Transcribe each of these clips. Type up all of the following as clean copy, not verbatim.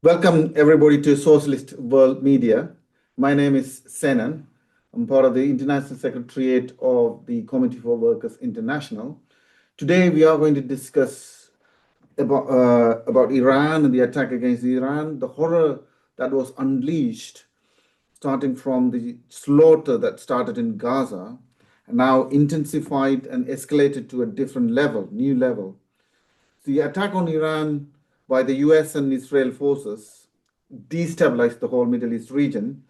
Welcome everybody to Socialist World Media. My name is Senan. I'm part of the International Secretariat of the Committee for Workers International. Today we are going to discuss about Iran and the attack against Iran, the horror that was unleashed, starting from the slaughter that started in Gaza, and now intensified and escalated to a different level, new level. The attack on Iran by the US and Israel forces destabilized the whole Middle East region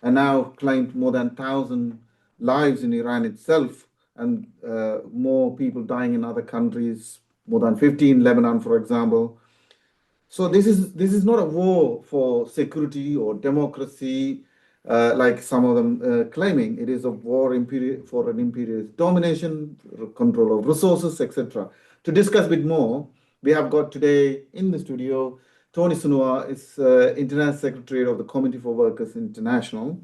and now claimed more than 1,000 lives in Iran itself, and more people dying in other countries, more than 50 in Lebanon, for example. So this is not a war for security or democracy, like some of them claiming. It is a war for an imperialist domination, control of resources, etc. To discuss a bit more, we have got today in the studio Tony Saunois, is International Secretary of the Committee for Workers International,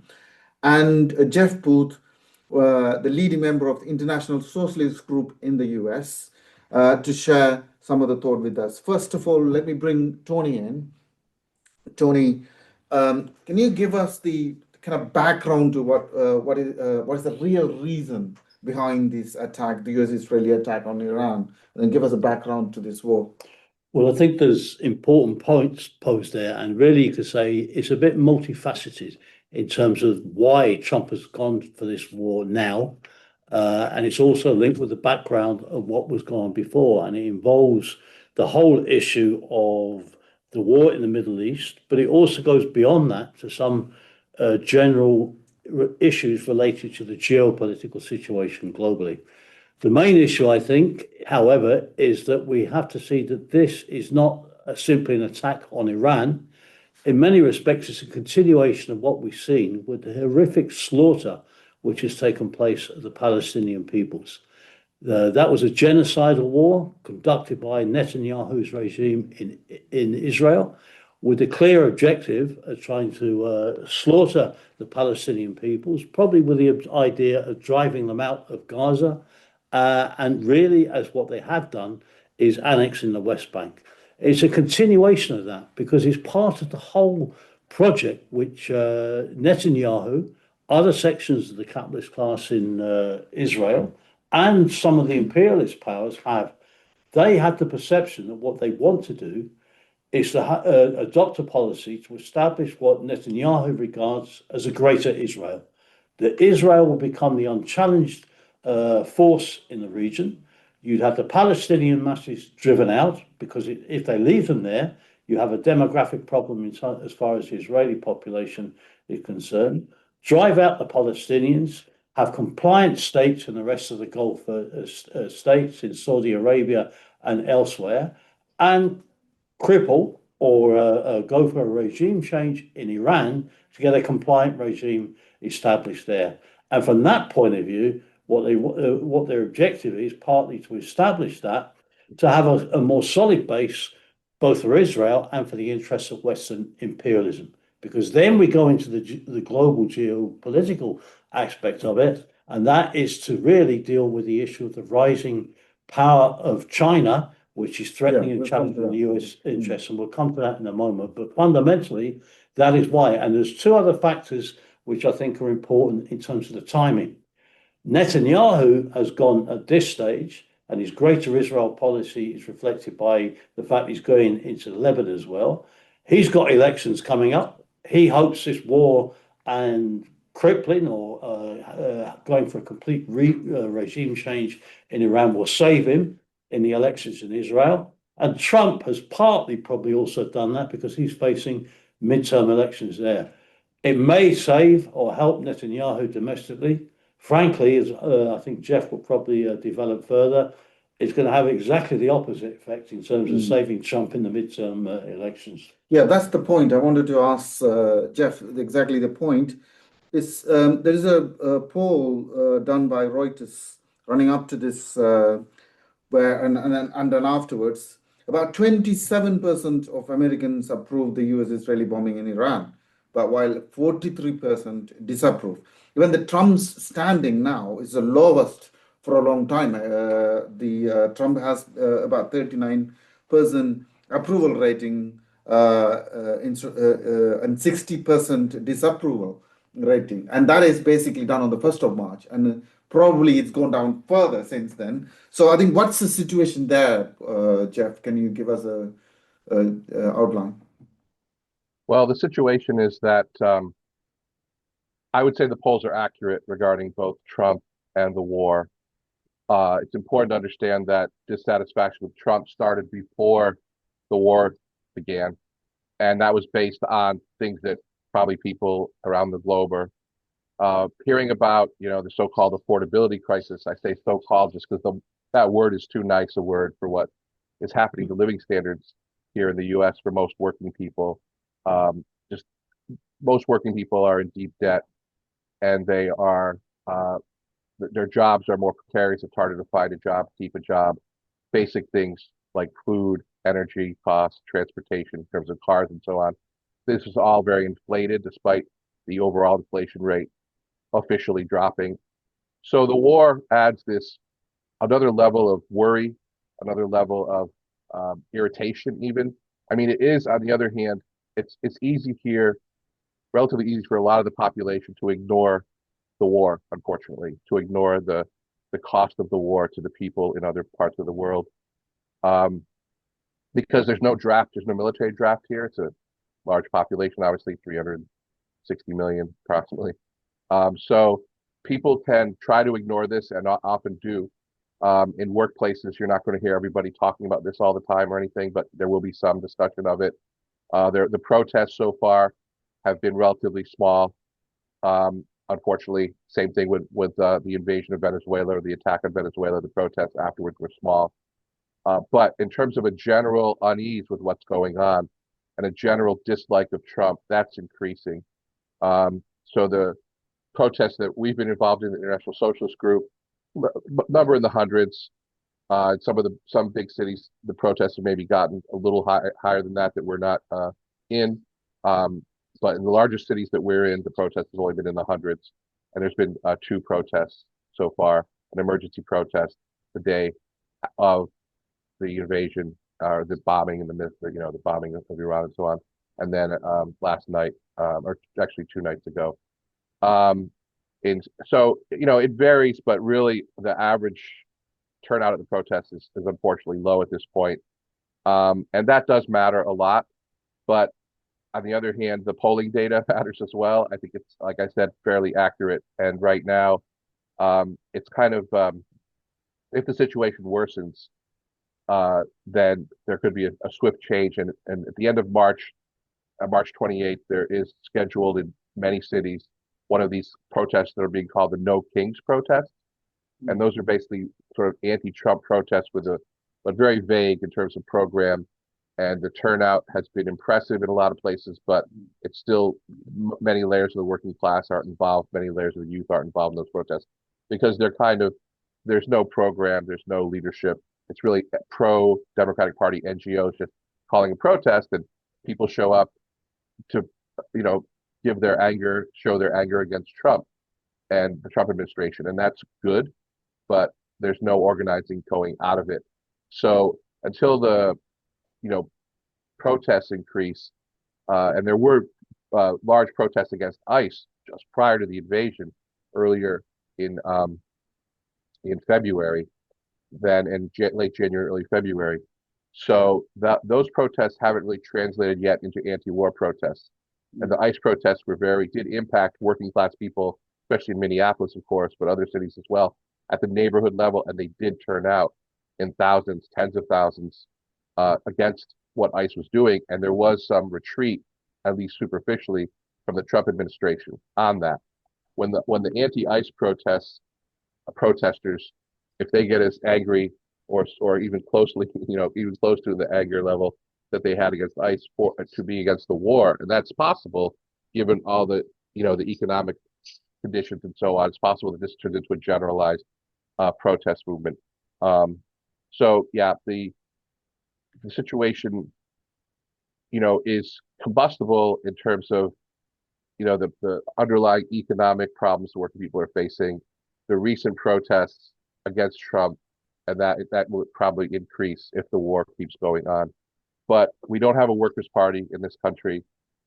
and Jeff Booth, the leading member of the International Socialist Group in the US, to share some of the thought with us. First of all, let me bring Tony in. Tony, can you give us the kind of background to what is the real reason behind this attack, the US-Israeli attack on Iran, and then give us a background to this war? Well, I think there's important points posed there, and really you could say it's a bit multifaceted in terms of why Trump has gone for this war now. And it's also linked with the background of what was going on before, and it involves the whole issue of the war in the Middle East, but it also goes beyond that to some general issues related to the geopolitical situation globally. The main issue, I think, however, is that we have to see that this is not simply an attack on Iran. In many respects, it's a continuation of what we've seen with the horrific slaughter which has taken place of the Palestinian peoples. That was a genocidal war conducted by Netanyahu's regime in Israel, with the clear objective of trying to slaughter the Palestinian peoples, probably with the idea of driving them out of Gaza, and really, as what they have done, is annexing the West Bank. It's a continuation of that because it's part of the whole project which Netanyahu, other sections of the capitalist class in Israel, and some of the imperialist powers have. They have the perception that what they want to do is to adopt a policy to establish what Netanyahu regards as a greater Israel. That Israel will become the unchallenged force in the region. You'd have the Palestinian masses driven out because if they leave them there, you have a demographic problem as far as the Israeli population is concerned. Drive out the Palestinians, have compliant states in the rest of the Gulf states, in Saudi Arabia and elsewhere, and cripple or go for a regime change in Iran to get a compliant regime established there. And from that point of view, what their objective is partly to establish that, to have a more solid base, both for Israel and for the interests of Western imperialism. Because then we go into the global geopolitical aspect of it, and that is to really deal with the issue of the rising power of China, which is threatening and challenging the US interests, and we'll come to that in a moment. But fundamentally, that is why. And there's two other factors which I think are important in terms of the timing. Netanyahu has gone at this stage, and his greater Israel policy is reflected by the fact he's going into Lebanon as well. He's got elections coming up. He hopes this war and crippling or going for a complete regime change in Iran will save him in the elections in Israel. And Trump has partly probably also done that because he's facing midterm elections there. It may save or help Netanyahu domestically. Frankly, as I think Jeff will probably develop further, it's going to have exactly the opposite effect in terms of saving Trump in the midterm elections. Yeah, that's the point. I wanted to ask Jeff exactly the point. There is a poll done by Reuters running up to this, and then afterwards, about 27% of Americans approved the US-Israeli bombing in Iran, but while 43% disapprove. Even the Trump's standing now is the lowest for a long time. Trump has about 39% approval rating and 60% disapproval rating. And that is basically done on the 1st of March. And probably it's gone down further since then. So I think what's the situation there, Jeff? Can you give us a outline? Well, the situation is that I would say the polls are accurate regarding both Trump and the war. It's important to understand that dissatisfaction with Trump started before the war began, and that was based on things that probably people around the globe are hearing about, the so-called affordability crisis. I say so-called just because that word is too nice a word for what is happening to living standards here in the U.S. for most working people. Just most working people are in deep debt, and their jobs are more precarious. It's harder to find a job, keep a job. Basic things like food, energy costs, transportation in terms of cars and so on. This is all very inflated despite the overall inflation rate officially dropping. So the war adds another level of worry, another level of irritation even. I mean, it is, on the other hand, it's easy here, relatively easy for a lot of the population to ignore the war, unfortunately, to ignore the cost of the war to the people in other parts of the world. Because there's no draft, there's no military draft here. It's a large population, obviously 360 million approximately. So people can try to ignore this and often do. In workplaces, you're not going to hear everybody talking about this all the time or anything, but there will be some discussion of it. The protests so far have been relatively small. Unfortunately, same thing with the invasion of Venezuela or the attack on Venezuela. The protests afterwards were small. But in terms of a general unease with what's going on and a general dislike of Trump, that's increasing. So the protests that we've been involved in, the International Socialist Group, number in the hundreds. Some big cities, the protests have maybe gotten a little higher than that we're not in. But in the largest cities that we're in, the protests have only been in the hundreds. And there's been 2 protests so far, an emergency protest the day of the invasion, or the bombing the bombing of Iran and so on. And then last night, or actually 2 nights ago. And so, it varies, but really the average turnout at the protests is unfortunately low at this point. And that does matter a lot. But on the other hand, the polling data matters as well. I think it's, like I said, fairly accurate. And right now, it's kind of, if the situation worsens, then there could be a swift change. And at the end of March, March 28th, there is scheduled in many cities one of these protests that are being called the No Kings protests. And those are basically sort of anti-Trump protests but very vague in terms of program. And the turnout has been impressive in a lot of places, but it's still many layers of the working class aren't involved. Many layers of the youth aren't involved in those protests because there's no program, there's no leadership. It's really pro-Democratic Party NGOs just calling a protest, and people show up to, show their anger against Trump and the Trump administration. And that's good, but there's no organizing going out of it. So until the protests increase, and there were large protests against ICE just prior to the invasion earlier in February, then in late January, early February. So those protests haven't really translated yet into anti-war protests. And the ICE protests did impact working class people, especially in Minneapolis, of course, but other cities as well, at the neighborhood level. And they did turn out in thousands, tens of thousands, against what ICE was doing. And there was some retreat, at least superficially, from the Trump administration on that. When the anti-ICE protesters, if they get as angry or even closely, even close to the anger level that they had against ICE to be against the war, and that's possible given all the the economic conditions and so on. It's possible that this turns into a generalized protest movement. So yeah, the situation is combustible in terms of the underlying economic problems the working people are facing, the recent protests against Trump, and that will probably increase if the war keeps going on. but we don't have a workers' party in this country,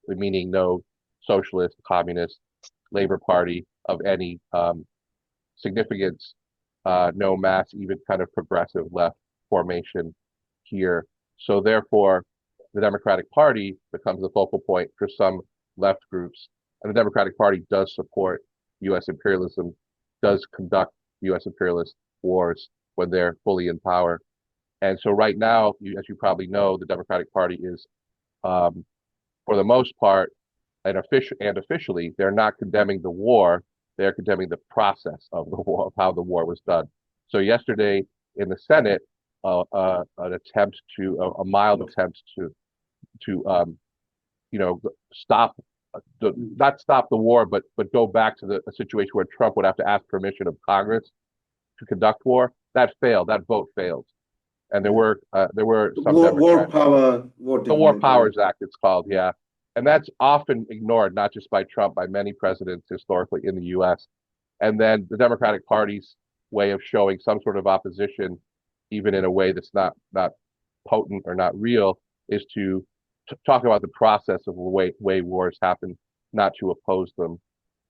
meaning no socialist, communist, labor party of any significance, no mass, even kind of progressive left formation here. So therefore, the Democratic Party becomes the focal point for some left groups. And the Democratic Party does support U.S. imperialism, does conduct U.S. imperialist wars when they're fully in power. And so right now, as you probably know, the Democratic Party is, for the most part, and officially, they're not condemning the war. They're condemning the process of the war, of how the war was done. So yesterday in the Senate, an attempt to a mild attempt to stop not stop the war, but go back to a situation where Trump would have to ask permission of Congress to conduct war. That failed. That vote failed, and there were some War power voting. The War Powers Act, it's called, yeah. And that's often ignored, not just by Trump, by many presidents historically in the U.S. And then the Democratic Party's way of showing some sort of opposition, even in a way that's not potent or not real, is to talk about the process of the way wars happen, not to oppose them.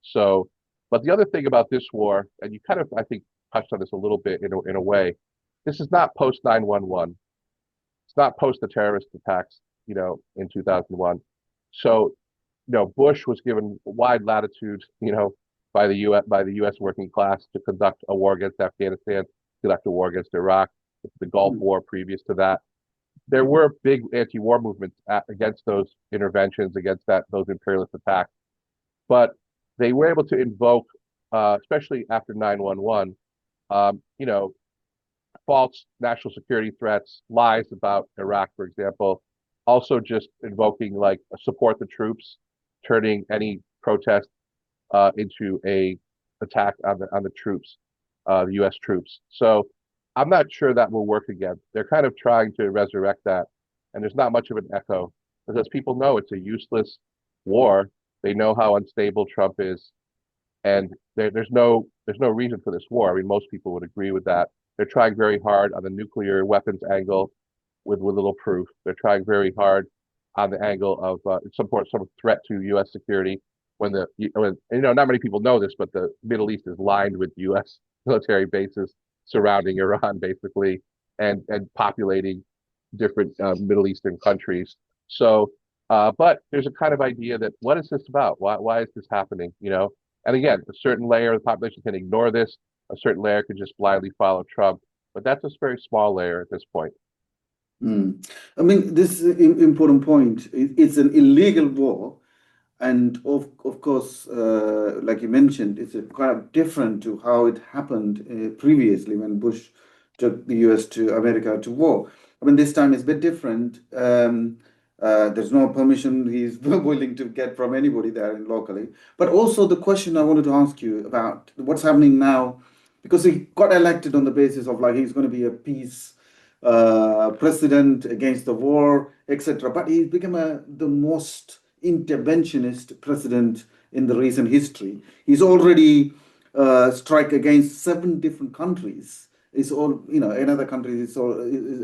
So, but the other thing about this war, and you kind of, I think, touched on this a little bit in a way, this is not post 9/11. It's not post the terrorist attacks, in 2001. So, Bush was given wide latitude, by the U.S. working class to conduct a war against Afghanistan, conduct a war against Iraq, the Gulf War previous to that. There were big anti-war movements against those interventions, against those imperialist attacks, but they were able to invoke, especially after 9/11, false national security threats, lies about Iraq, for example. Also, just invoking like support the troops, turning any protest into a attack on the troops, the U.S. troops. So I'm not sure that will work again. They're kind of trying to resurrect that, and there's not much of an echo because people know it's a useless war. They know how unstable Trump is, and there's no reason for this war. I mean, most people would agree with that. They're trying very hard on the nuclear weapons angle with little proof. They're trying very hard on the angle of some threat to U.S. security. When not many people know this, but the Middle East is lined with U.S. military bases surrounding Iran, basically, and populating different Middle Eastern countries. So, but there's a kind of idea that what is this about? Why is this happening? And again, a certain layer of the population can ignore this. A certain layer can just blindly follow Trump. But that's a very small layer at this point. I mean, this is an important point. It's an illegal war. And of course, like you mentioned, it's kind of different to how it happened previously when Bush took the US to America to war. I mean, this time it's a bit different. There's no permission he's willing to get from anybody there locally. But also the question I wanted to ask you about what's happening now, because he got elected on the basis of like he's going to be a peace president against the war, etc. But he's become the most interventionist president in the recent history. He's already strike against 7 different countries. It's all, another country is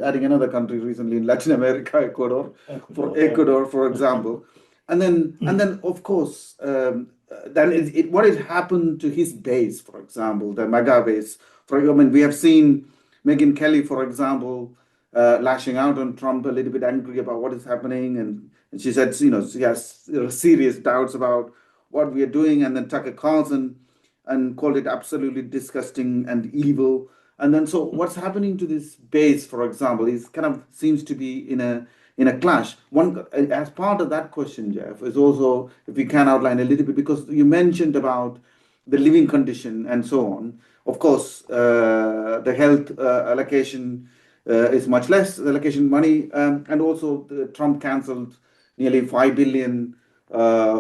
adding another country recently in Latin America, Ecuador, for example. And then of course, what has happened to his base, for example, the MAGA base. We have seen Megyn Kelly, for example, lashing out on Trump, a little bit angry about what is happening. And she said, she has serious doubts about what we are doing. And then Tucker Carlson and called it absolutely disgusting and evil. And then so what's happening to this base, for example, is kind of seems to be in a clash. One, as part of that question, Jeff, is also, if we can outline a little bit, because you mentioned about the living condition and so on. Of course, the health allocation is much less, the allocation money, and also Trump cancelled nearly $5 billion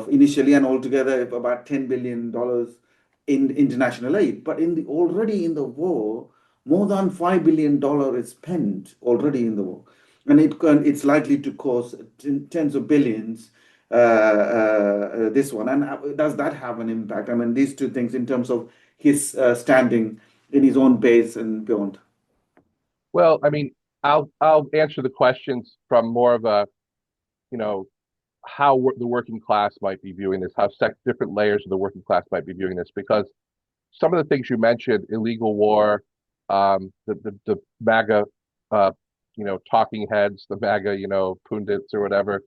initially, and altogether about $10 billion in international aid. But already in the war, more than $5 billion is spent already in the war. And it's likely to cost tens of billions, this one. And does that have an impact? I mean, these two things in terms of his standing in his own base and beyond. Well, I mean, I'll answer the questions from more of a, you know, the working class might be viewing this, how different layers of the working class might be viewing this, because some of the things you mentioned, illegal war, the MAGA, uh, talking heads, the MAGA, pundits or whatever.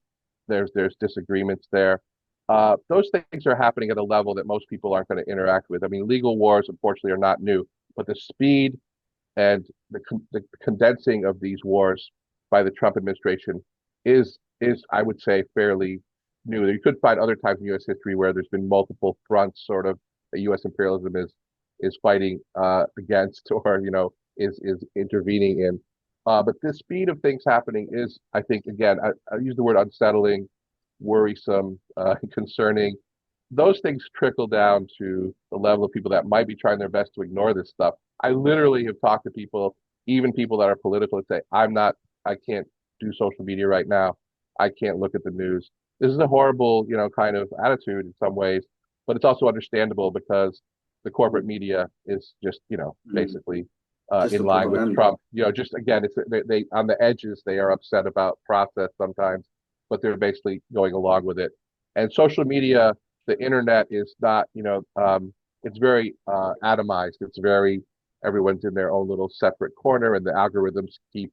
There's disagreements there. Those things are happening at a level that most people aren't going to interact with. I mean, legal wars, unfortunately, are not new, but the speed and the condensing of these wars by the Trump administration is I would say fairly new. You could find other times in U.S. history where there's been multiple fronts, sort of, that U.S. imperialism is fighting against, or is intervening in. But the speed of things happening is, I think, again, I use the word unsettling, worrisome, concerning. Those things trickle down to the level of people that might be trying their best to ignore this stuff. I literally have talked to people, even people that are political, and say, I can't do social media right now. I can't look at the news. This is a horrible, kind of attitude in some ways, but it's also understandable because the corporate media is just, basically Just in the line with propaganda. Trump. Just again, it's they on the edges, they are upset about process sometimes, but they're basically going along with it. And social media, the internet is not, it's very atomized. It's very, everyone's in their own little separate corner, and the algorithms keep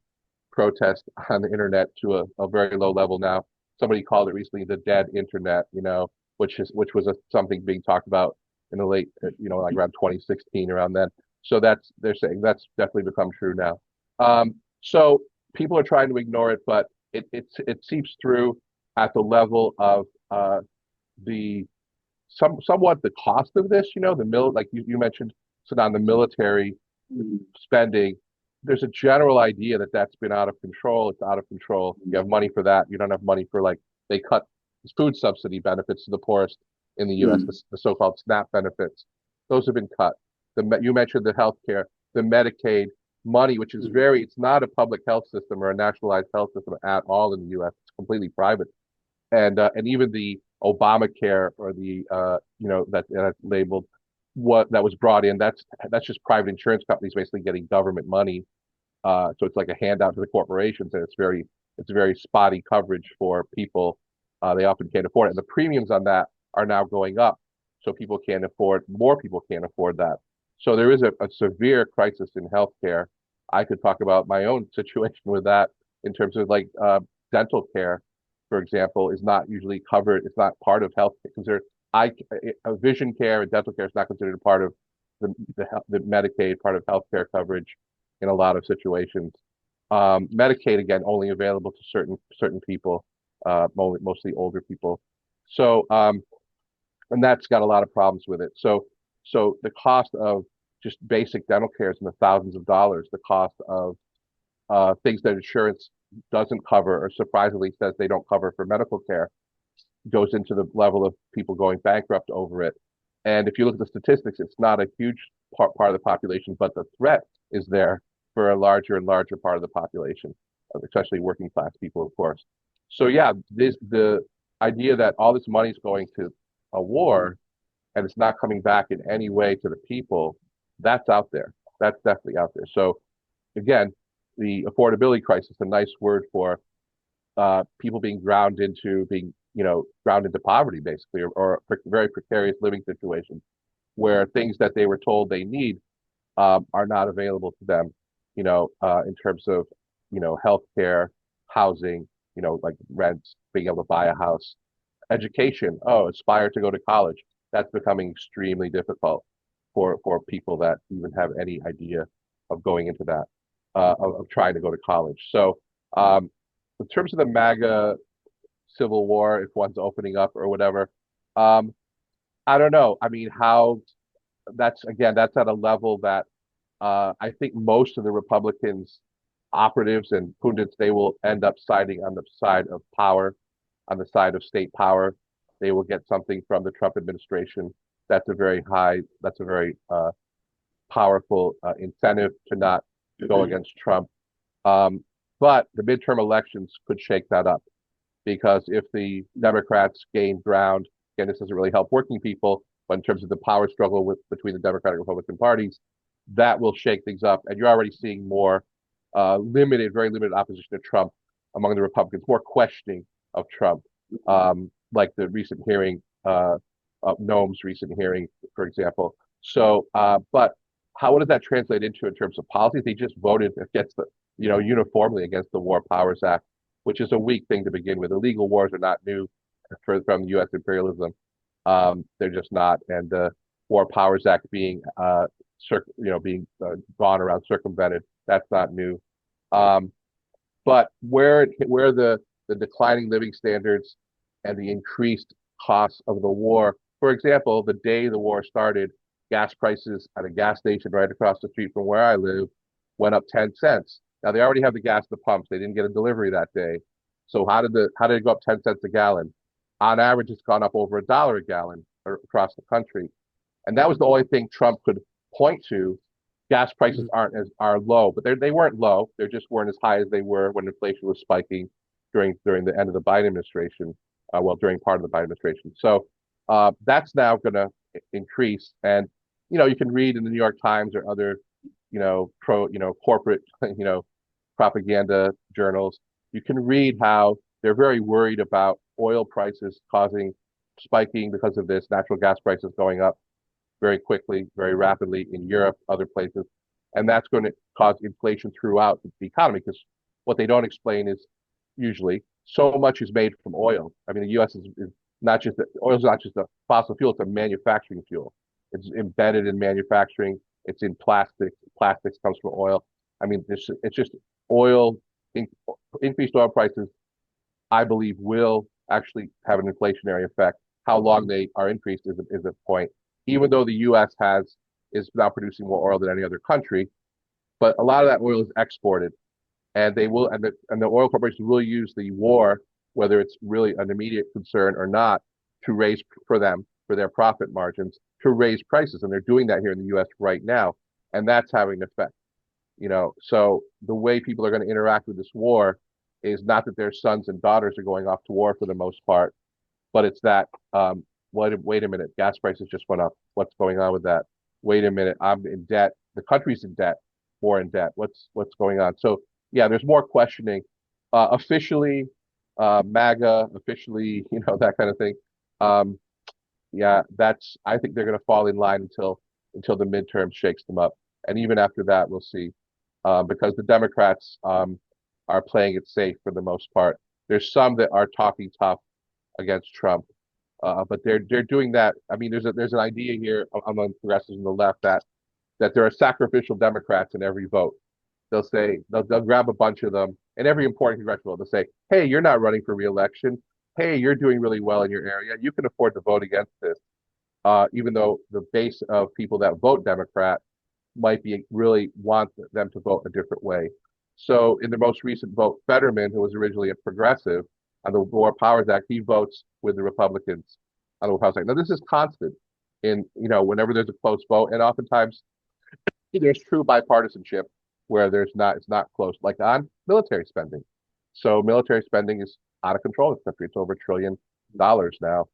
protest on the internet to a very low level now. Somebody called it recently the dead internet, which was something being talked about in the late, like around 2016, around then. So they're saying that's definitely become true now. So people are trying to ignore it, but it seeps through at the level of the somewhat the cost of this. Like you mentioned, so on the military spending. There's a general idea that that's been out of control. It's out of control. You have money for that. You don't have money for, like, they cut food subsidy benefits to the poorest in the U.S., the so-called SNAP benefits. Those have been cut. You mentioned the healthcare, the Medicaid money, which is it's not a public health system or a nationalized health system at all in the U.S. It's completely private. And even the Obamacare, or the that's labeled, what that was brought in, that's just private insurance companies basically getting government money. So it's like a handout to the corporations, and it's very spotty coverage for people. They often can't afford it. And the premiums on that are now going up, so more people can't afford that. So there is a severe crisis in healthcare. I could talk about my own situation with that in terms of, like, dental care, for example, is not usually covered. It's not part of health. Considered vision care and dental care is not considered a part of the Medicaid, part of healthcare coverage in a lot of situations. Medicaid, again, only available to certain people, mostly older people. So and that's got a lot of problems with it. So the cost of just basic dental care is in the thousands of dollars. The cost of things that insurance doesn't cover, or surprisingly says they don't cover for medical care, goes into the level of people going bankrupt over it. And if you look at the statistics, it's not a huge part of the population, but the threat is there for a larger and larger part of the population, especially working class people, of course. So yeah, the idea that all this money is going to a war and it's not coming back in any way to the people, that's out there. That's definitely out there. So again, the affordability crisis, a nice word for people being ground into poverty, basically, or very precarious living situations, where things that they were told they need are not available to them, in terms of, healthcare, housing, like rents, being able to buy a house, education. Oh, aspire to go to college. That's becoming extremely difficult for people that even have any idea of going into that, of trying to go to college. So, in terms of the MAGA civil war, if one's opening up or whatever, I don't know. I mean, that's at a level that I think most of the Republicans, operatives and pundits, they will end up siding on the side of power, on the side of state power. They will get something from the Trump administration. That's a very powerful incentive to not go against Trump. But the midterm elections could shake that up, because if the Democrats gain ground, again, this doesn't really help working people, but in terms of the power struggle between the Democratic and Republican parties, that will shake things up. And you're already seeing more very limited opposition to Trump among the Republicans, more questioning of Trump, like the recent hearing, Noam's recent hearing, for example. So, but what does that translate into in terms of policy? They just voted against uniformly against the War Powers Act, which is a weak thing to begin with. Illegal wars are not new from U.S. imperialism. They're just not. And the War Powers Act being gone around, circumvented, that's not new. But where the declining living standards and the increased costs of the war, for example, the day the war started, gas prices at a gas station right across the street from where I live went up 10 cents. Now they already have the gas at the pumps. They didn't get a delivery that day. So how did it go up 10 cents a gallon? On average, it's gone up over $1 a gallon across the country. And that was the only thing Trump could point to. Gas prices are low, but they weren't low. They just weren't as high as they were when inflation was spiking during the end of the Biden administration. During part of the Biden administration. So that's now going to increase. And you can read in the New York Times or other corporate propaganda journals. You can read how they're very worried about oil prices spiking because of this, natural gas prices going up very quickly, very rapidly in Europe, other places. And that's going to cause inflation throughout the economy, because what they don't explain is usually so much is made from oil. I mean, the U.S. is not just oil is not just a fossil fuel; it's a manufacturing fuel. It's embedded in manufacturing. It's in plastics. Plastics comes from oil. I mean, it's just oil. Increased oil prices, I believe, will actually have an inflationary effect. How long they are increased is a point. Even though the U.S. is now producing more oil than any other country, but a lot of that oil is exported, and they will, and the oil corporations will use the war, whether it's really an immediate concern or not, to raise for their profit margins, to raise prices, and they're doing that here in the U.S. right now, and that's having an effect. So the way people are going to interact with this war is not that their sons and daughters are going off to war for the most part, but it's that wait a minute, gas prices just went up. What's going on with that? Wait a minute, I'm in debt. The country's in debt. More in debt. What's going on? So yeah, there's more questioning. Officially, MAGA, officially, that kind of thing. Yeah, I think they're going to fall in line until the midterm shakes them up, and even after that, we'll see. Because the Democrats are playing it safe for the most part. There's some that are talking tough against Trump, but they're doing that. I mean, there's an idea here among progressives on the left that there are sacrificial Democrats in every vote. They'll grab a bunch of them in every important congressional vote. They'll say, "Hey, you're not running for re-election. Hey, you're doing really well in your area. You can afford to vote against this," even though the base of people that vote Democrat might really want them to vote a different way. So in the most recent vote, Fetterman, who was originally a progressive on the War Powers Act, he votes with the Republicans on the War Powers Act. Now this is constant whenever there's a close vote, and oftentimes there's true bipartisanship where it's not close, like on military spending. So military spending is out of control in this country. It's over $1 trillion now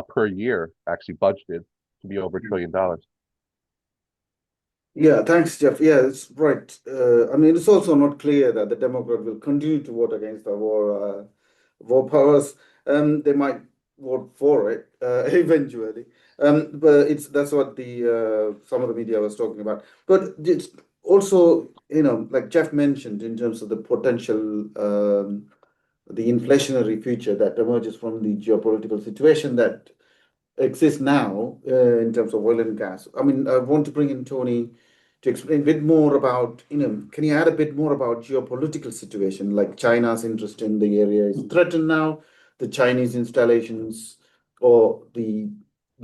per year, actually budgeted to be over $1 trillion. Yeah, thanks, Jeff. Yeah, it's right. I mean, it's also not clear that the Democrat will continue to vote against the war powers. They might vote for it eventually. But that's what some of the media was talking about. But it's also, like Jeff mentioned, in terms of the potential, the inflationary future that emerges from the geopolitical situation that exists now in terms of oil and gas. I mean, I want to bring in Tony to explain a bit more about, can you add a bit more about geopolitical situation, like China's interest in the area is threatened now, the Chinese installations or the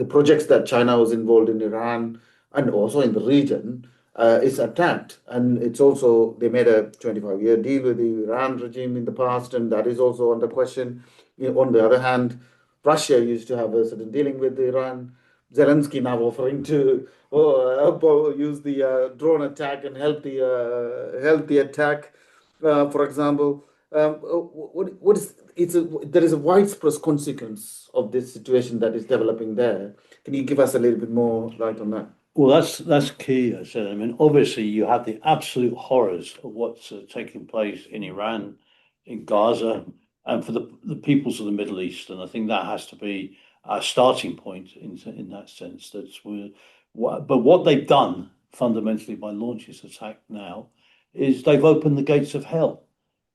projects that China was involved in Iran and also in the region is attacked. And it's also, they made a 25-year deal with the Iran regime in the past, and that is also under question. On the other hand, Russia used to have a certain dealing with Iran. Zelensky now offering to use the drone attack and help the attack, for example. There is a widespread consequence of this situation that is developing there. Can you give us a little bit more light on that? Well, that's key. I said. I mean, obviously, you have the absolute horrors of what's taking place in Iran, in Gaza, and for the peoples of the Middle East. And I think that has to be a starting point in that sense. But what they've done fundamentally by launching this attack now is they've opened the gates of hell.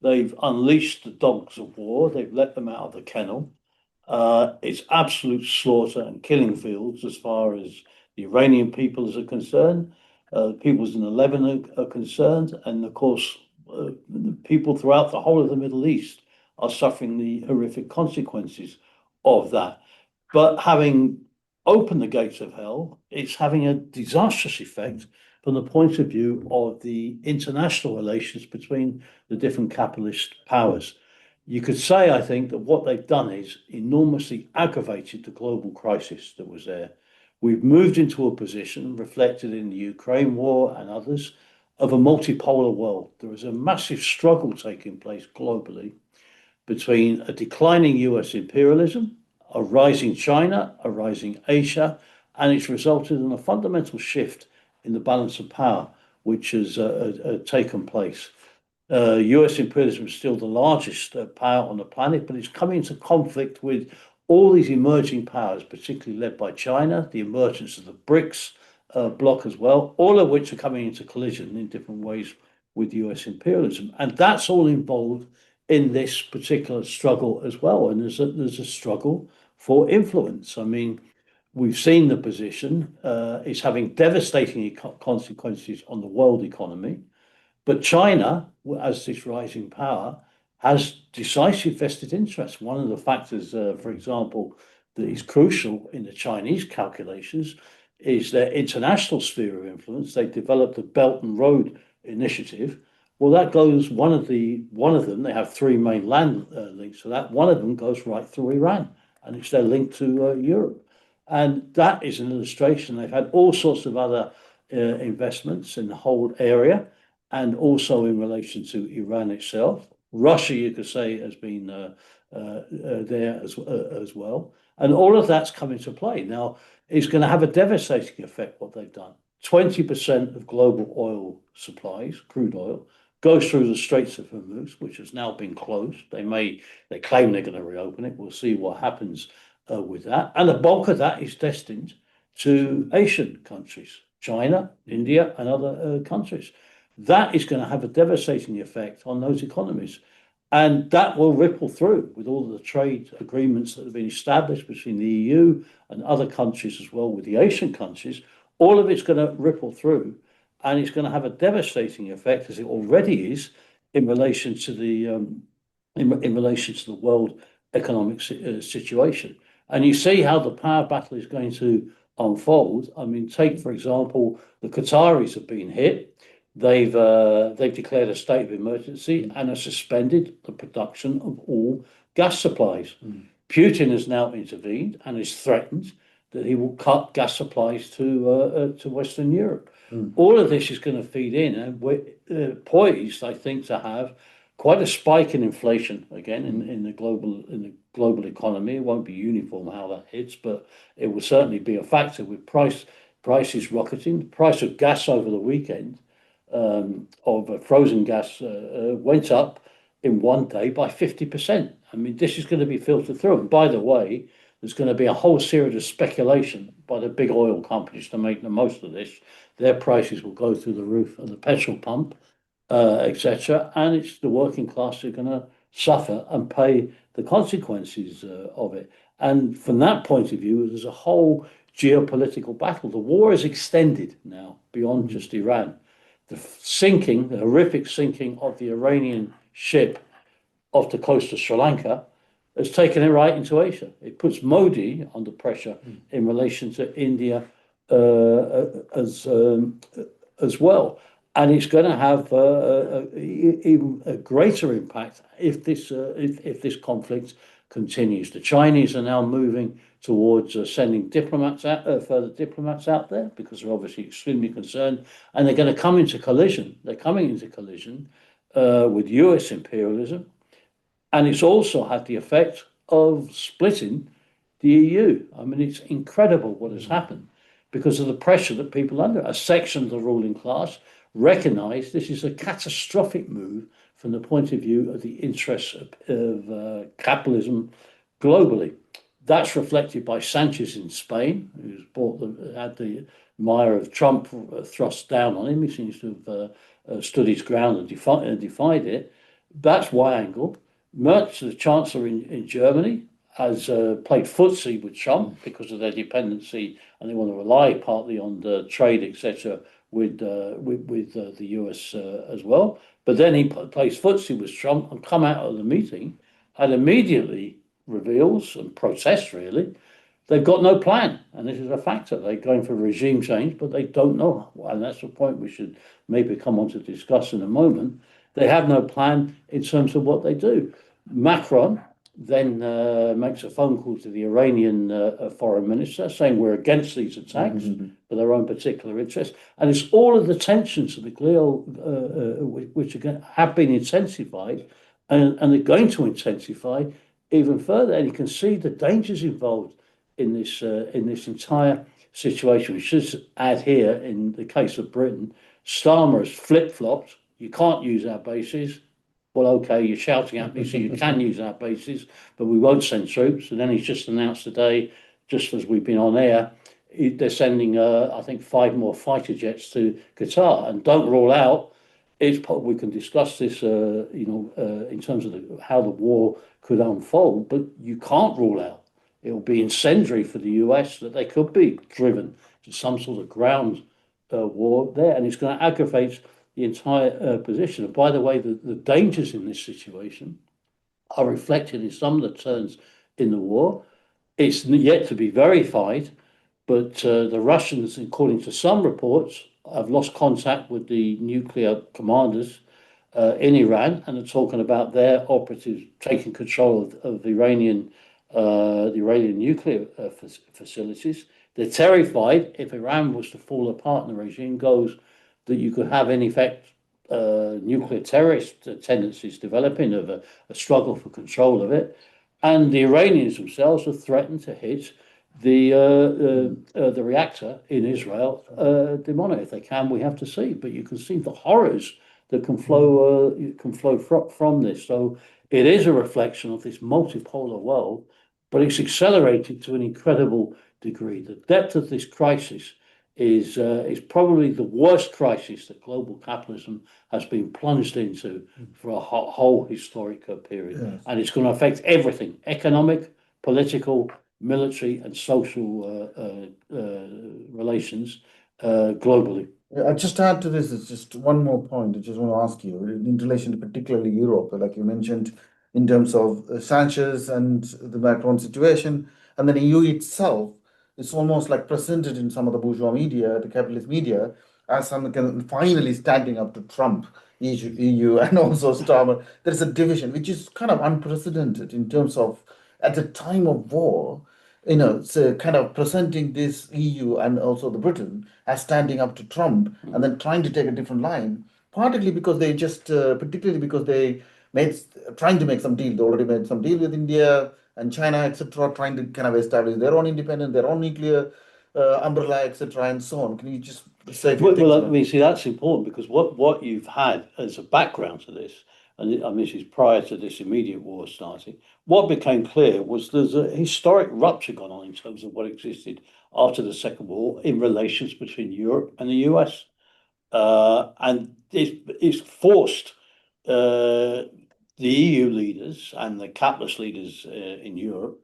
They've unleashed the dogs of war. They've let them out of the kennel. It's absolute slaughter and killing fields as far as the Iranian peoples are concerned, peoples in the Lebanon are concerned, and of course, people throughout the whole of the Middle East are suffering the horrific consequences of that. But having opened the gates of hell, it's having a disastrous effect from the point of view of the international relations between the different capitalist powers. You could say, I think, that what they've done is enormously aggravated the global crisis that was there. We've moved into a position, reflected in the Ukraine war and others, of a multipolar world. There is a massive struggle taking place globally between a declining US imperialism, a rising China, a rising Asia, and it's resulted in a fundamental shift in the balance of power, which has taken place. US imperialism is still the largest power on the planet, but it's coming into conflict with all these emerging powers, particularly led by China, the emergence of the BRICS bloc as well, all of which are coming into collision in different ways with US imperialism. And that's all involved in this particular struggle as well. And there's a struggle for influence. I mean, we've seen the position is having devastating consequences on the world economy. But China, as this rising power, has decisive vested interests. One of the factors, for example, that is crucial in the Chinese calculations is their international sphere of influence. They developed the Belt and Road Initiative. Well, that goes one of them. They have three main land links. So that one of them goes right through Iran, and it's their link to Europe. And that is an illustration. They've had all sorts of other investments in the whole area and also in relation to Iran itself. Russia, you could say, has been there as well. And all of that's come into play. Now, it's going to have a devastating effect, what they've done. 20% of global oil supplies, crude oil, goes through the Straits of Hormuz, which has now been closed. They claim they're going to reopen it. We'll see what happens with that. And the bulk of that is destined to Asian countries, China, India, and other countries. That is going to have a devastating effect on those economies. And that will ripple through with all the trade agreements that have been established between the EU and other countries as well with the Asian countries. All of it's going to ripple through, and it's going to have a devastating effect, as it already is, in relation to the world economic situation. And you see how the power battle is going to unfold. I mean, take for example, the Qataris have been hit. They've declared a state of emergency and have suspended the production of all gas supplies. Putin has now intervened and has threatened that he will cut gas supplies to Western Europe. All of this is going to feed in, and we're poised, I think, to have quite a spike in inflation again in the global economy. It won't be uniform how that hits, but it will certainly be a factor with prices rocketing. The price of gas over the weekend of frozen gas went up in one day by 50%. I mean, this is going to be filtered through. And by the way, there's going to be a whole series of speculation by the big oil companies to make the most of this. Their prices will go through the roof at the petrol pump, etc. And it's the working class who are going to suffer and pay the consequences of it. And from that point of view, there's a whole geopolitical battle. The war is extended now beyond just Iran. The horrific sinking of the Iranian ship off the coast of Sri Lanka has taken it right into Asia. It puts Modi under pressure in relation to India as well. And it's going to have even a greater impact if this conflict continues. The Chinese are now moving towards sending further diplomats out there because they're obviously extremely concerned, and they're going to come into collision. They're coming into collision with US imperialism, and it's also had the effect of splitting the EU. I mean, it's incredible what has happened. because of the pressure that people are under. A section of the ruling class recognise this is a catastrophic move from the point of view of the interests of capitalism globally. That's reflected by Sanchez in Spain, who's had the mire of Trump thrust down on him. He seems to have stood his ground and defied it. That's one angle. Merz, the Chancellor in Germany, has played footsie with Trump because of their dependency, and they want to rely partly on the trade, etc., with the US as well. But then he plays footsie with Trump and come out of the meeting and immediately reveals and protests, really, they've got no plan. And this is a factor. They're going for regime change, but they don't know. And that's the point we should maybe come on to discuss in a moment. They have no plan in terms of what they do. Macron then makes a phone call to the Iranian foreign minister saying we're against these attacks for their own particular interests. And it's all of the tensions of the which have been intensified and they're going to intensify even further. And you can see the dangers involved in this entire situation. We should add here, in the case of Britain, Starmer has flip-flopped. You can't use our bases. Well, okay, you're shouting at me, so you can use our bases, but we won't send troops. And then he's just announced today, just as we've been on air, they're sending, I think, 5 more fighter jets to Qatar. And don't rule out, we can discuss this, in terms of how the war could unfold, but you can't rule out. It will be incendiary for the US that they could be driven to some sort of ground war there, and it's going to aggravate the entire position. And by the way, the dangers in this situation are reflected in some of the turns in the war. It's yet to be verified, but the Russians, according to some reports, have lost contact with the nuclear commanders in Iran, and are talking about their operatives taking control of the Iranian nuclear facilities. They're terrified if Iran was to fall apart and the regime goes, that you could have, in effect, nuclear terrorist tendencies developing of a struggle for control of it. And the Iranians themselves have threatened to hit the reactor in Israel demonic. If they can, we have to see. But you can see the horrors that can flow from this. So it is a reflection of this multipolar world, but it's accelerated to an incredible degree. The depth of this crisis is probably the worst crisis that global capitalism has been plunged into for a whole historic period. Yes. And it's going to affect everything: economic, political, military, and social relations globally. I just add to this is just one more point I just want to ask you in relation to particularly Europe, like you mentioned, in terms of Sanchez and the Macron situation, and then EU itself. It's almost like presented in some of the bourgeois media, the capitalist media, as some finally standing up to Trump, EU, and also Starmer. There's a division, which is kind of unprecedented in terms of, at the time of war, so kind of presenting this EU and also the Britain as standing up to Trump and then trying to take a different line, partly because they just, particularly because they trying to make some deal. They already made some deal with India and China, etc., trying to kind of establish their own independence, their own nuclear umbrella, etc., and so on. Can you just say a few things? Well, I mean, see, that's important because what you've had as a background to this, and I mean, this is prior to this immediate war starting, what became clear was there's a historic rupture gone on in terms of what existed after the Second War in relations between Europe and the US. And it's forced the EU leaders and the capitalist leaders in Europe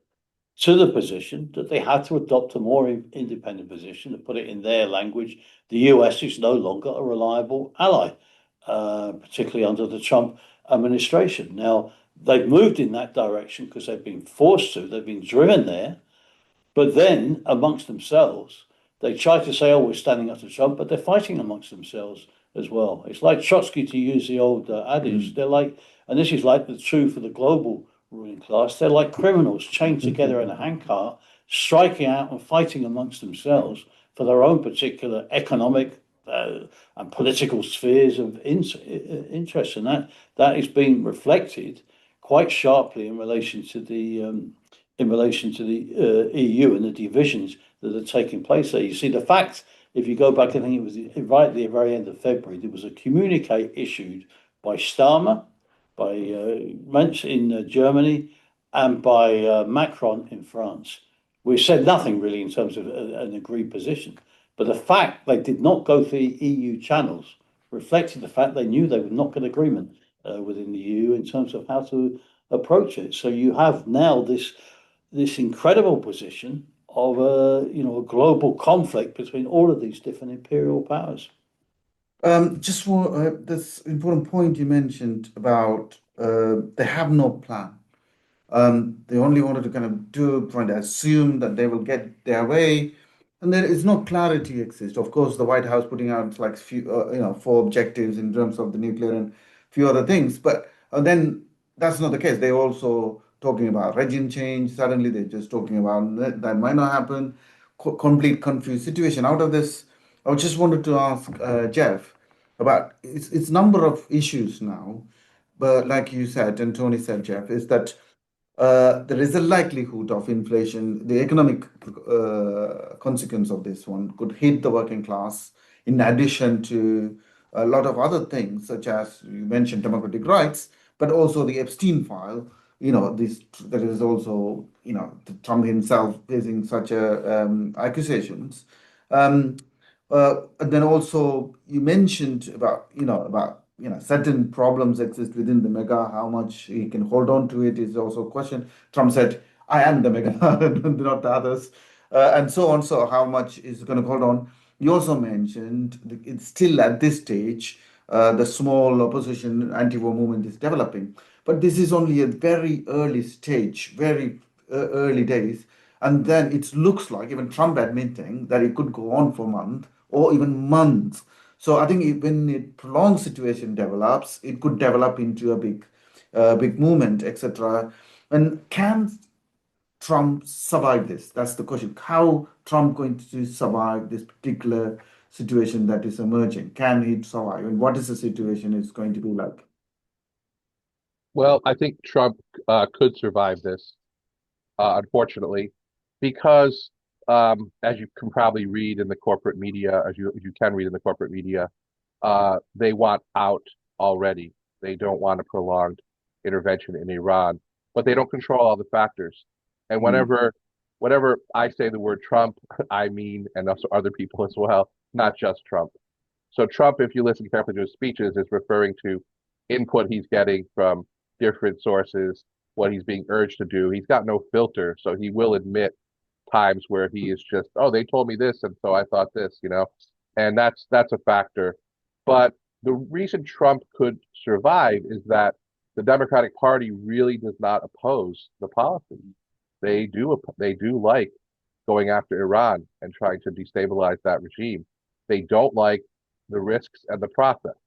to the position that they had to adopt a more independent position. To put it in their language, the US is no longer a reliable ally, particularly under the Trump administration. Now, they've moved in that direction because they've been forced to, they've been driven there, but then amongst themselves, they try to say, oh, we're standing up to Trump, but they're fighting amongst themselves as well. It's like Trotsky, to use the old adage. They're like, and this is like the truth for the global ruling class, they're like criminals chained together in a handcart, striking out and fighting amongst themselves for their own particular economic and political spheres of interest. And that is being reflected quite sharply in relation to the in relation to the EU and the divisions that are taking place there. You see, the fact, if you go back, I think it was right at the very end of February, there was a communique issued by Starmer, by Mentz in Germany, and by Macron in France. We said nothing really in terms of an agreed position. But the fact they did not go through the EU channels reflected the fact they knew they would not get agreement within the EU in terms of how to approach it. So you have now this incredible position of a global conflict between all of these different imperial powers. Just for this important point you mentioned about they have no plan. They only wanted to kind of trying to assume that they will get their way, and there is no clarity exists. Of course, the White House putting out like few, four objectives in terms of the nuclear and few other things, but then that's not the case. They're also talking about regime change. Suddenly, they're just talking about that might not happen. Complete confused situation. Out of this, I just wanted to ask Jeff about it's number of issues now, but like you said, and Tony said, Jeff, is that there is a likelihood of inflation. The economic consequence of this one could hit the working class, in addition to a lot of other things, such as you mentioned democratic rights, but also the Epstein file. This there is also Trump himself facing such accusations. Um, and then also you mentioned about certain problems exist within the mega. How much he can hold on to it is also a question. Trump said, "I am the mega, not the others," and so on. So how much is going to hold on? You also mentioned it's still at this stage. The small opposition anti-war movement is developing, but this is only a very early stage, very early days. And then it looks like even Trump admitting that it could go on for months or even months. So I think when a prolonged situation develops, it could develop into a big movement, etc. And can Trump survive this? That's the question. How Trump going to survive this particular situation that is emerging? Can he survive? And what is the situation is going to be like? Well, I think Trump could survive this, unfortunately, because as you can probably read in the corporate media, as you can read in the corporate media, they want out already. They don't want a prolonged intervention in Iran, but they don't control all the factors. And Mm, whenever I say the word Trump, I mean, and also other people as well, not just Trump. So Trump, if you listen carefully to his speeches, is referring to input he's getting from different sources, what he's being urged to do. He's got no filter, so he will admit times where he is just, oh, they told me this, and so I thought this, and that's a factor. But the reason Trump could survive is that the Democratic Party really does not oppose the policy. They do like going after Iran and trying to destabilize that regime. They don't like the risks and the process,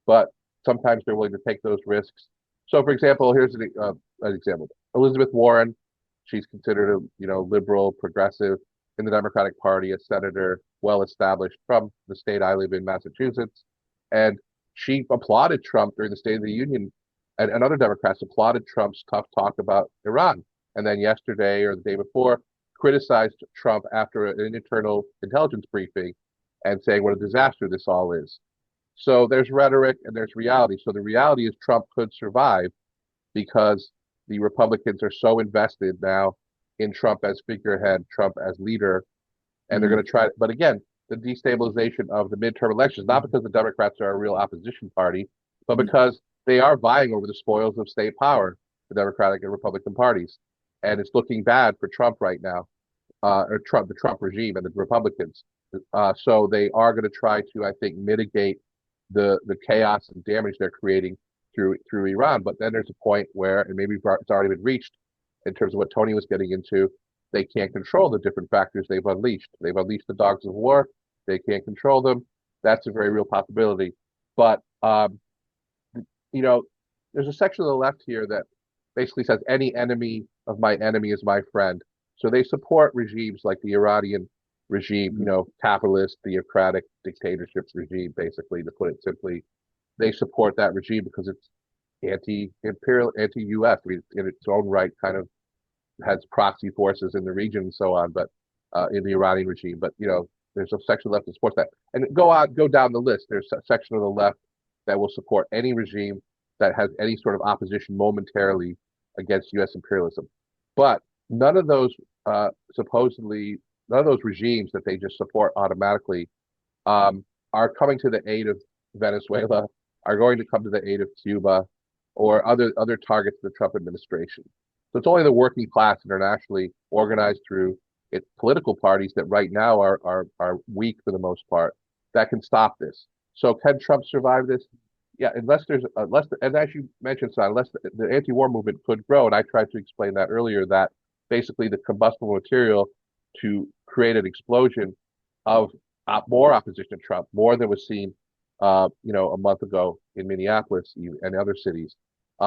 but sometimes they're willing to take those risks. So, for example, here's an example: Elizabeth Warren. She's considered a liberal, progressive in the Democratic Party, a senator, well established from the state I live in, Massachusetts, and she applauded Trump during the State of the Union, and other Democrats applauded Trump's tough talk about Iran. And then yesterday or the day before, criticized Trump after an internal intelligence briefing and saying what a disaster this all is. So there's rhetoric and there's reality. So the reality is Trump could survive because the Republicans are so invested now in Trump as figurehead, Trump as leader, and they're mm, going to try. But again, the destabilization of the midterm elections, not because the Democrats are a real opposition party, but mm. because they are vying over the spoils of state power, the Democratic and Republican parties. And it's looking bad for Trump right now, the Trump regime and the Republicans. So they are going to try to, I think, mitigate the chaos and damage they're creating through Iran. But then there's a point where, and maybe it's already been reached in terms of what Tony was getting into, they can't control the different factors they've unleashed. They've unleashed the dogs of war. They can't control them. That's a very real possibility. But you know, there's a section of the left here that basically says any enemy of my enemy is my friend. So they support regimes like the Iranian regime, capitalist, theocratic dictatorship regime, basically, to put it simply. They support that regime because it's anti-imperial, anti-US. I mean, in its own right, kind of has proxy forces in the region and so on, but in the Iranian regime. But there's a section of the left that supports that. And go down the list. There's a section of the left that will support any regime that has any sort of opposition momentarily against U.S. imperialism. But none of those none of those regimes that they just support automatically are coming to the aid of Venezuela, are going to come to the aid of Cuba, or other targets of the Trump administration. So it's only the working class internationally organized through its political parties that right now are weak for the most part that can stop this. So can Trump survive this? Yeah, unless and as you mentioned, Son, unless the anti-war movement could grow, and I tried to explain that earlier, that basically the combustible material to create an explosion of more opposition to Trump, more than was seen, a month ago in Minneapolis and other cities.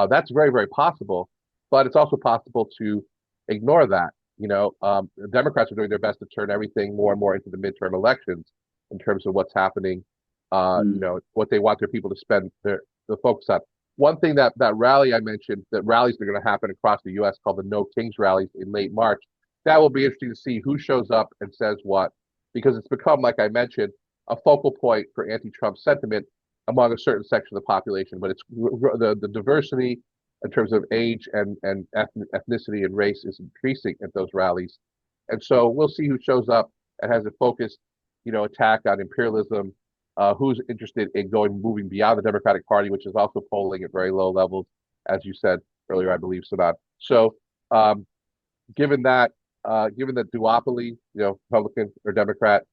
That's very, very possible, but it's also possible to ignore that. The Democrats are doing their best to turn everything more and more into the midterm elections in terms of what's happening. What they want their people to spend the focus on. One thing that rally I mentioned, that rallies are going to happen across the U.S. called the No Kings rallies in late March. That will be interesting to see who shows up and says what, because it's become, like I mentioned, a focal point for anti-Trump sentiment among a certain section of the population. But it's the diversity in terms of age and ethnicity and race is increasing at those rallies. And so we'll see who shows up and has a focused, attack on imperialism, who's interested in moving beyond the Democratic Party, which is also polling at very low levels, as you said earlier, I believe, Sadat. So given that duopoly, Republican or Democrat,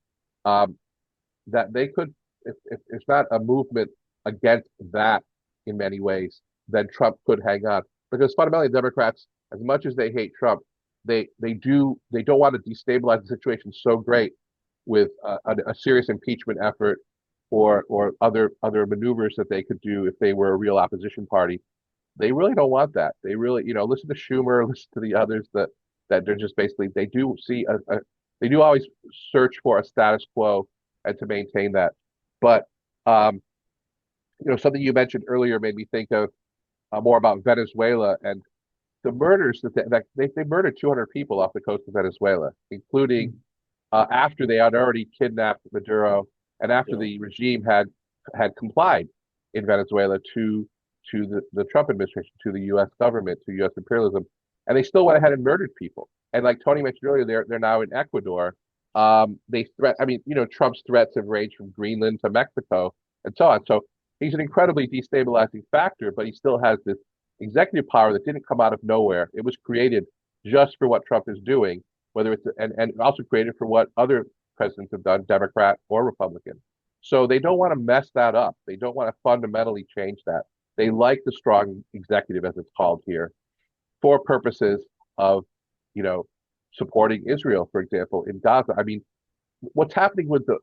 that they could, if it's not a movement against that in many ways, then Trump could hang on. Because fundamentally, Democrats, as much as they hate Trump, they don't want to destabilize the situation so great with a serious impeachment effort or other maneuvers that they could do if they were a real opposition party. They really don't want that. They really, listen to Schumer, listen to the others that they're just basically, they do see they do always search for a status quo and to maintain that. But something you mentioned earlier made me think of more about Venezuela and the murders that they murdered 200 people off the coast of Venezuela, including after they had already kidnapped Maduro and after the regime had complied in Venezuela to the Trump administration, to the U.S. government, to U.S. imperialism, and they still went ahead and murdered people. And like Tony mentioned earlier, they're now in Ecuador. Trump's threats have ranged from Greenland to Mexico and so on. So he's an incredibly destabilizing factor, but he still has this executive power that didn't come out of nowhere. It was created just for what Trump is doing, whether it's and also created for what other presidents have done, Democrat or Republican. So they don't want to mess that up. They don't want to fundamentally change that. They like the strong executive, as it's called here, for purposes of, supporting Israel, for example, in Gaza. I mean, what's happening with the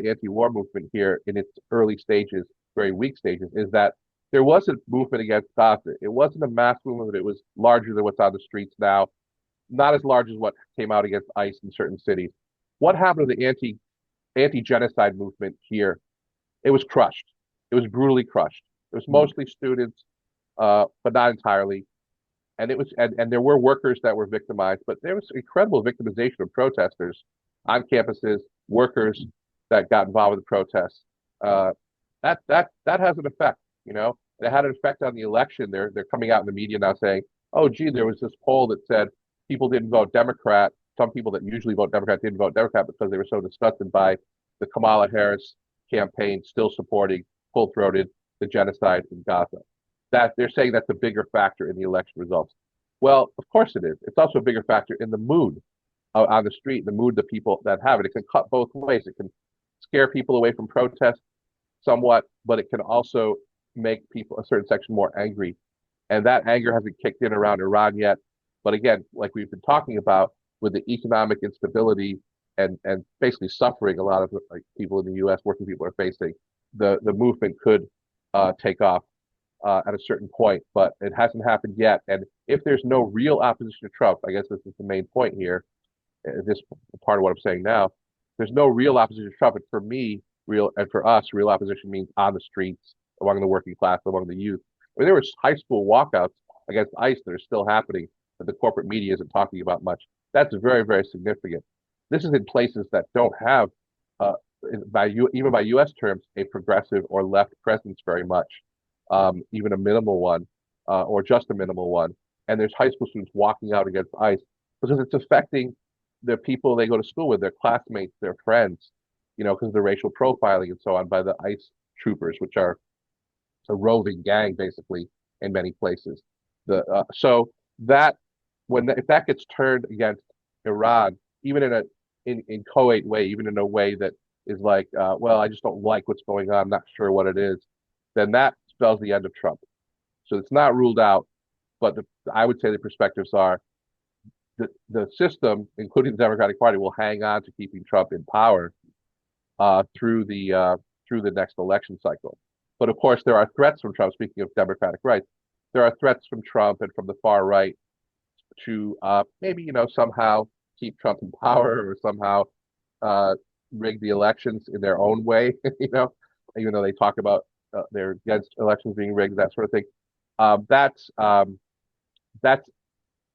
anti-war movement here in its early stages, very weak stages, is that there was a movement against Gaza. It wasn't a mass movement. It was larger than what's on the streets now, not as large as what came out against ICE in certain cities. What happened to the anti-genocide movement here? It was crushed. It was brutally crushed. It was mostly students, but not entirely. And it was, and there were workers that were victimized, but there was incredible victimization of protesters on campuses, workers that got involved with the protests. That has an effect, It had an effect on the election. They're coming out in the media now saying, oh, gee, there was this poll that said people didn't vote Democrat. Some people that usually vote Democrat didn't vote Democrat because they were so disgusted by the Kamala Harris campaign still supporting full-throated the genocide in Gaza. That they're saying that's a bigger factor in the election results. Well, of course it is. It's also a bigger factor in the mood on the street, the mood the people that have it. It can cut both ways. It can scare people away from protest somewhat, but it can also make a certain section more angry. And that anger hasn't kicked in around Iran yet. But again, like we've been talking about, with the economic instability and basically suffering a lot of people in the U.S., working people are facing, the movement could take off at a certain point, but it hasn't happened yet. And if there's no real opposition to Trump, I guess this is the main point here, this part of what I'm saying now, there's no real opposition to Trump. And for me, for us, real opposition means on the streets, among the working class, among the youth. I mean, there were high school walkouts against ICE that are still happening that the corporate media isn't talking about much. That's very, very significant. This is in places that don't have, even by U.S. terms, a progressive or left presence very much, even a minimal one, or just a minimal one. And there's high school students walking out against ICE because it's affecting the people they go to school with, their classmates, their friends, because of the racial profiling and so on by the ICE troopers, which are a roving gang basically in many places. So that if that gets turned against Iran, even in co-ate way, even in a way that is like, well, I just don't like what's going on, I'm not sure what it is, then that spells the end of Trump. So it's not ruled out, but I would say the perspectives are the system, including the Democratic Party, will hang on to keeping Trump in power through the next election cycle. But of course, there are threats from Trump. Speaking of democratic rights, there are threats from Trump and from the far right to maybe somehow keep Trump in power or somehow rig the elections in their own way. Even though they talk about they're against elections being rigged, that sort of thing. That's a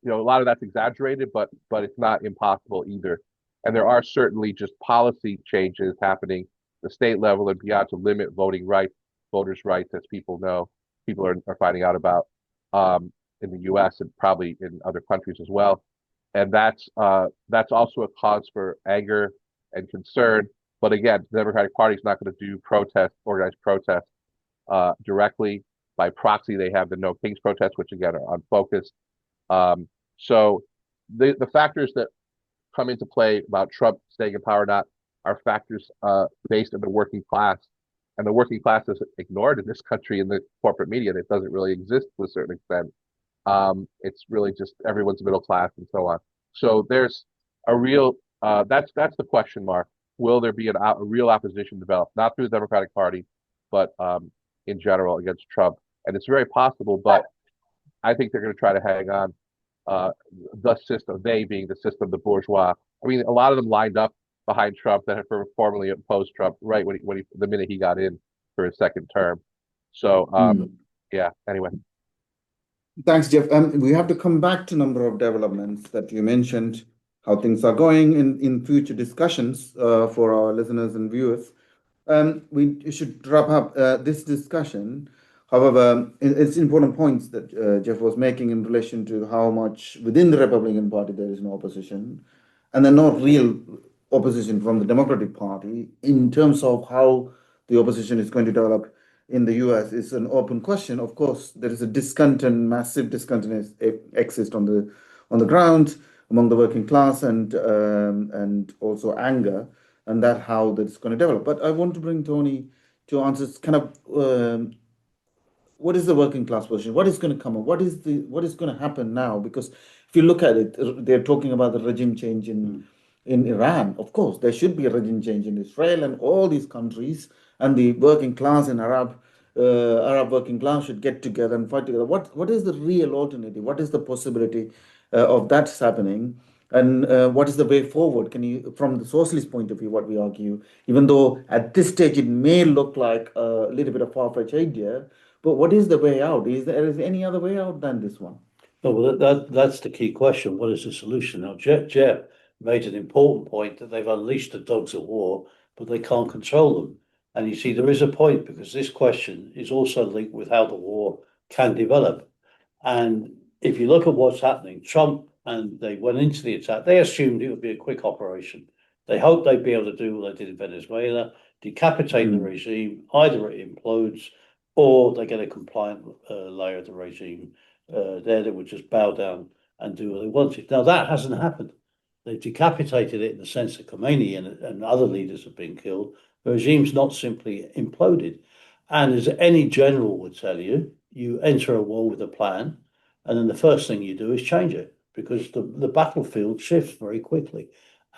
lot of that's exaggerated, but it's not impossible either. And there are certainly just policy changes happening at the state level and beyond to limit voting rights, voters' rights, as people are finding out about in the U.S. and probably in other countries as well. And that's also a cause for anger and concern. But again, the Democratic Party is not going to do organized protests directly. By proxy, they have the No Kings protests, which again are unfocused. So the factors that come into play about Trump staying in power or not are factors based on the working class. And the working class is ignored in this country in the corporate media. It doesn't really exist to a certain extent. It's really just everyone's middle class and so on. So there's a real, that's the question mark. Will there be a real opposition develop, not through the Democratic Party, but in general against Trump? And it's very possible, but I think they're going to try to hang on. The system, they being the system, the bourgeois. I mean, a lot of them lined up behind Trump that have formerly opposed Trump right the minute he got in for his second term. So, yeah, anyway. Thanks, Jeff. We have to come back to a number of developments that you mentioned, how things are going in future discussions for our listeners and viewers. We should wrap up this discussion. However, it's important points that Jeff was making in relation to how much within the Republican Party there is no opposition, and then not real opposition from the Democratic Party in terms of how the opposition is going to develop in the US is an open question. Of course, there is a discontent, massive discontent exists on the ground among the working class and also anger, and that how that's going to develop. But I want to bring Tony to answer kind of what is the working class position? What is going to come up? What is going to happen now? Because if you look at it, they're talking about the regime change in Iran. Of course, there should be a regime change in Israel and all these countries, and the working class and Arab working class should get together and fight together. What is the real alternative? What is the possibility of that happening? And what is the way forward? Can you, from the socialist point of view, what we argue, even though at this stage it may look like a little bit of far-fetched idea, but what is the way out? Is there any other way out than this one? No, well, that's the key question. What is the solution? Now, Jeff made an important point that they've unleashed the dogs of war, but they can't control them. And you see, there is a point because this question is also linked with how the war can develop. And if you look at what's happening, Trump and they went into the attack, they assumed it would be a quick operation. They hoped they'd be able to do what they did in Venezuela, decapitate the regime, either it implodes or they get a compliant layer of the regime there that would just bow down and do what they wanted. Now, that hasn't happened. They've decapitated it in the sense that Khomeini and other leaders have been killed. The regime's not simply imploded. And as any general would tell you, you enter a war with a plan, and then the first thing you do is change it because the battlefield shifts very quickly.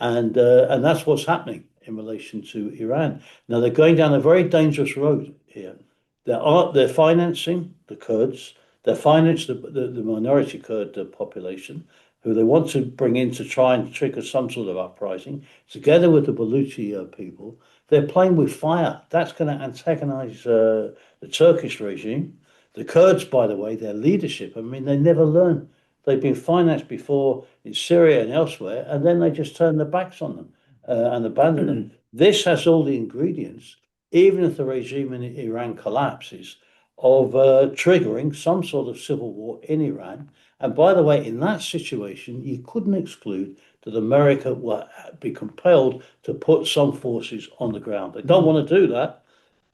And that's what's happening in relation to Iran. Now, they're going down a very dangerous road here. They're financing the Kurds. They're financing the minority Kurd population, who they want to bring in to try and trigger some sort of uprising, together with the Baluchi people. They're playing with fire. That's going to antagonize the Turkish regime. The Kurds, by the way, their leadership, I mean, they never learn They've been financed before in Syria and elsewhere, and then they just turn their backs on them and abandon them. This has all the ingredients, even if the regime in Iran collapses, of triggering some sort of civil war in Iran. And by the way, in that situation, you couldn't exclude that America will be compelled to put some forces on the ground. They don't want to do that.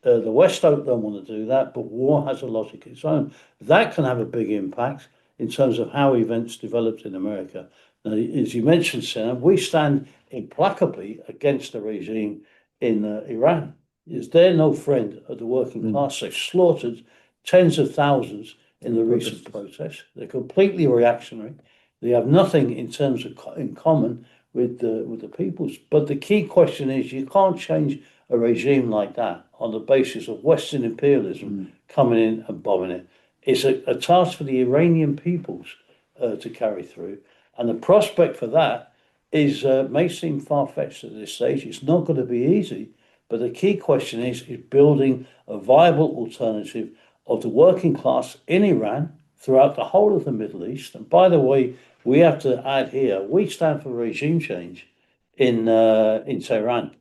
The West don't want to do that, but war has a logic of its own. That can have a big impact in terms of how events developed in America. Now, as you mentioned, Senator, we stand implacably against the regime in Iran. They're no friend of the working class. They've slaughtered tens of thousands in the recent protests. They're completely reactionary. They have nothing in terms of in common with the peoples. But the key question is, you can't change a regime like that on the basis of Western imperialism coming in and bombing it. It's a task for the Iranian peoples to carry through. And the prospect for that is may seem far-fetched at this stage. It's not going to be easy. But the key question is building a viable alternative of the working class in Iran throughout the whole of the Middle East. And by the way, we have to add here, we stand for regime change in Tehran,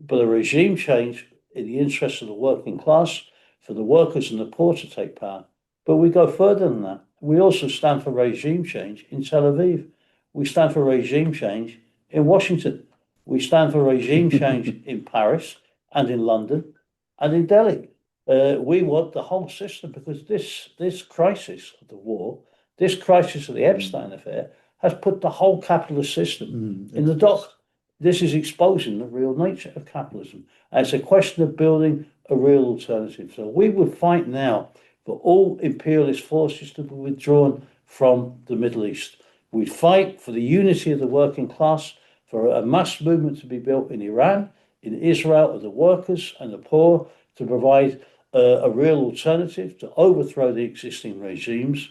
but a regime change in the interest of the working class, for the workers and the poor to take power. But we go further than that. We also stand for regime change in Tel Aviv. We stand for regime change in Washington. We stand for regime change in Paris and in London and in Delhi. We want the whole system, because this crisis of the war, this crisis of the Epstein affair, has put the whole capitalist system in the dock. This is exposing the real nature of capitalism. And it's a question of building a real alternative. So we would fight now for all imperialist forces to be withdrawn from the Middle East. We'd fight for the unity of the working class, for a mass movement to be built in Iran, in Israel, of the workers and the poor, to provide a real alternative, to overthrow the existing regimes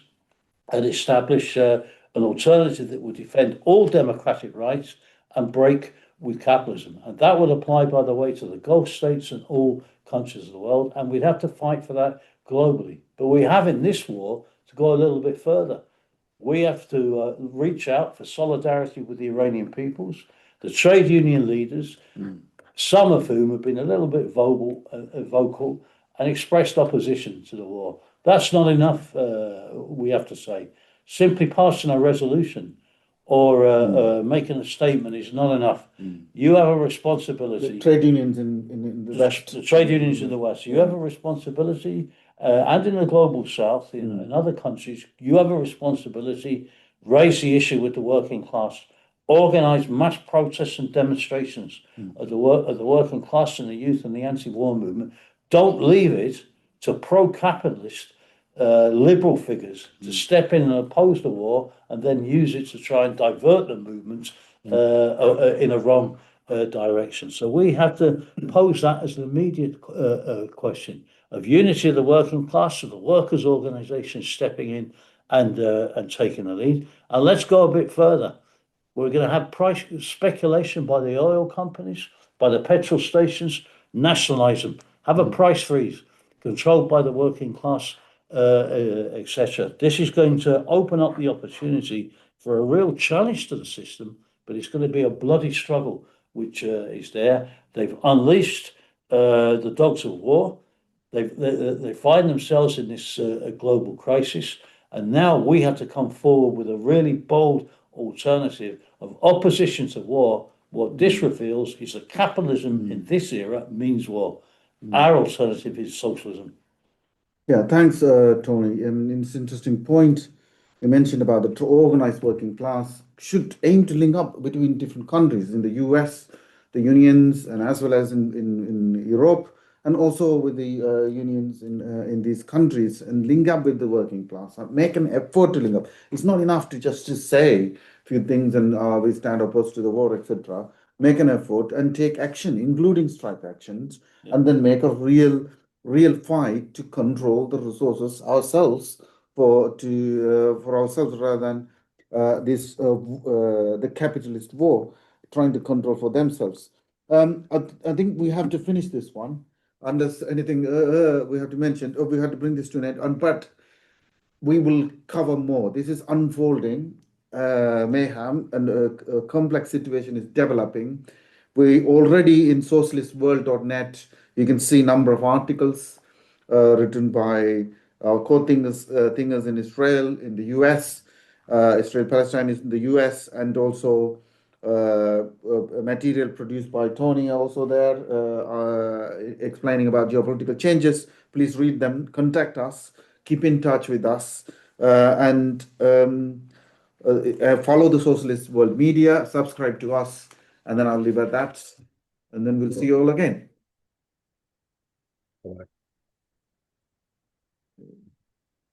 and establish an alternative that would defend all democratic rights and break with capitalism. And that would apply, by the way, to the Gulf states and all countries of the world. And we'd have to fight for that globally. But we have in this war to go a little bit further. We have to reach out for solidarity with the Iranian peoples, the trade union leaders, some of whom have been a little bit vocal and expressed opposition to the war. That's not enough, we have to say. Simply passing a resolution or making a statement is not enough. You have a responsibility. The trade unions in the West. The trade unions in the West. You have a responsibility, and in the global South, in other countries, you have a responsibility. Raise the issue with the working class. Organise mass protests and demonstrations of the working class and the youth and the anti-war movement. Don't leave it to pro-capitalist liberal figures to step in and oppose the war and then use it to try and divert the movement in a wrong direction. So we have to pose that as an immediate question of unity of the working class, of the workers' organisations stepping in and taking the lead. And let's go a bit further. We're going to have price speculation by the oil companies, by the petrol stations. Nationalise them. Have a price freeze controlled by the working class, etc. This is going to open up the opportunity for a real challenge to the system, but it's going to be a bloody struggle which is there. They've unleashed the dogs of war. They find themselves in this global crisis, and now we have to come forward with a really bold alternative of opposition to war. What this reveals is that capitalism in this era means war. Our alternative is socialism. Yeah, thanks, Tony. And it's an interesting point you mentioned about the organized working class should aim to link up between different countries in the US, the unions, and as well as in Europe, and also with the unions in these countries, and link up with the working class. Make an effort to link up. It's not enough to just to say a few things and we stand opposed to the war, etc. Make an effort and take action, including strike actions, and then make a real fight to control the resources ourselves for ourselves rather than the capitalist war trying to control for themselves. I think we have to finish this one unless anything we have to mention, or we have to bring this to an end. But we will cover more. This is unfolding mayhem, and a complex situation is developing. We already in socialistworld.net, you can see number of articles written by our co-thinkers in Israel, in the US, Israel-Palestine is in the US, and also material produced by Tony also there, explaining about geopolitical changes. Please read them, contact us, keep in touch with us, and follow the Socialist World Media, subscribe to us, and then I'll leave at that, and then we'll see you all again. Bye.